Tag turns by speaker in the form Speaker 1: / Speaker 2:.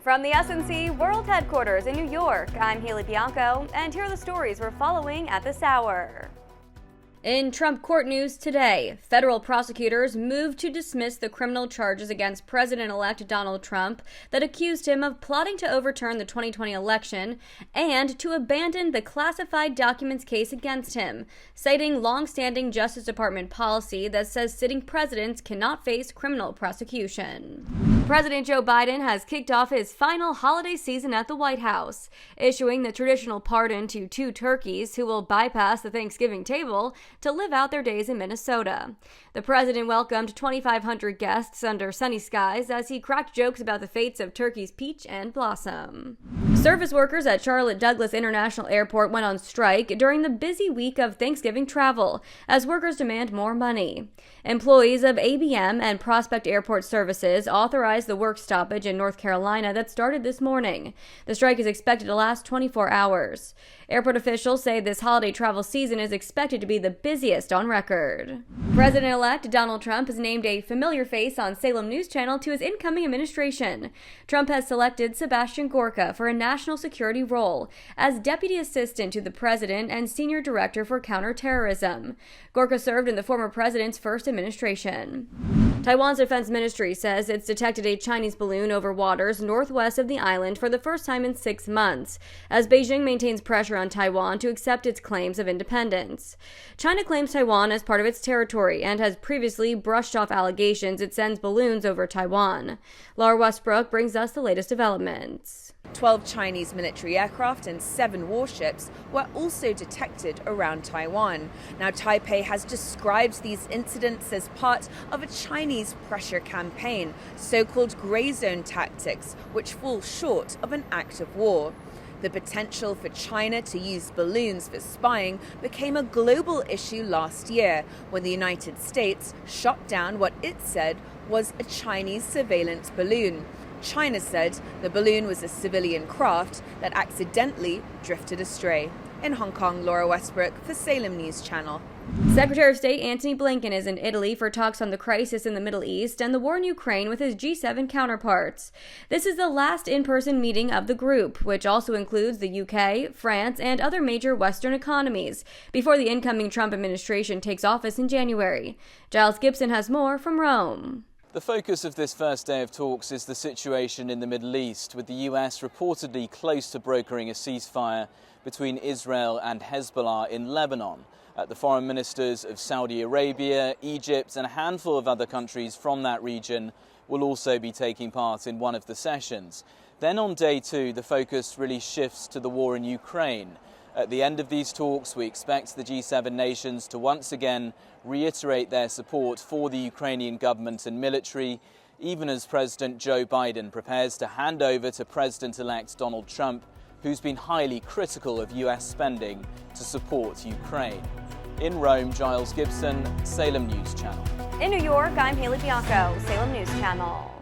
Speaker 1: From the SNC World Headquarters in New York, I'm Haley Bianco, and here are the stories we're following at this hour. In Trump court news today, federal prosecutors moved to dismiss the criminal charges against President-elect Donald Trump that accused him of plotting to overturn the 2020 election and to abandon the classified documents case against him, citing long-standing Justice Department policy that says sitting presidents cannot face criminal prosecution. President Joe Biden has kicked off his final holiday season at the White House, issuing the traditional pardon to 2 turkeys who will bypass the Thanksgiving table to live out their days in Minnesota. The president welcomed 2,500 guests under sunny skies as he cracked jokes about the fates of turkeys Peach and Blossom. Service workers at Charlotte Douglas International Airport went on strike during the busy week of Thanksgiving travel as workers demand more money. Employees of ABM and Prospect Airport Services authorized the work stoppage in North Carolina that started this morning. The strike is expected to last 24 hours. Airport officials say this holiday travel season is expected to be the busiest on record. President-elect Donald Trump has named a familiar face on Salem News Channel to his incoming administration. Trump has selected Sebastian Gorka for a national security role as deputy assistant to the president and senior director for counterterrorism. Gorka served in the former president's first administration. Taiwan's defense ministry says it's detected a Chinese balloon over waters northwest of the island for the first time in 6 months, as Beijing maintains pressure on Taiwan to accept its claims of independence. China claims Taiwan as part of its territory and has previously brushed off allegations it sends balloons over Taiwan. Laura Westbrook brings us the latest developments.
Speaker 2: 12 Chinese military aircraft and 7 warships were also detected around Taiwan. Now, Taipei has described these incidents as part of a Chinese pressure campaign, so-called grey zone tactics, which fall short of an act of war. The potential for China to use balloons for spying became a global issue last year when the United States shot down what it said was a Chinese surveillance balloon. China said the balloon was a civilian craft that accidentally drifted astray. In Hong Kong, Laura Westbrook for Salem News Channel.
Speaker 1: Secretary of State Antony Blinken is in Italy for talks on the crisis in the Middle East and the war in Ukraine with his G7 counterparts. This is the last in-person meeting of the group, which also includes the UK, France, and other major Western economies, before the incoming Trump administration takes office in January. Giles Gibson has more from Rome.
Speaker 3: The focus of this first day of talks is the situation in the Middle East, with the US reportedly close to brokering a ceasefire between Israel and Hezbollah in Lebanon. The foreign ministers of Saudi Arabia, Egypt, and a handful of other countries from that region will also be taking part in one of the sessions. Then on day 2, the focus really shifts to the war in Ukraine. At the end of these talks, we expect the G7 nations to once again reiterate their support for the Ukrainian government and military, even as President Joe Biden prepares to hand over to President-elect Donald Trump, who's been highly critical of US spending to support Ukraine. In Rome, Giles Gibson, Salem News Channel.
Speaker 1: In New York, I'm Haley Bianco, Salem News Channel.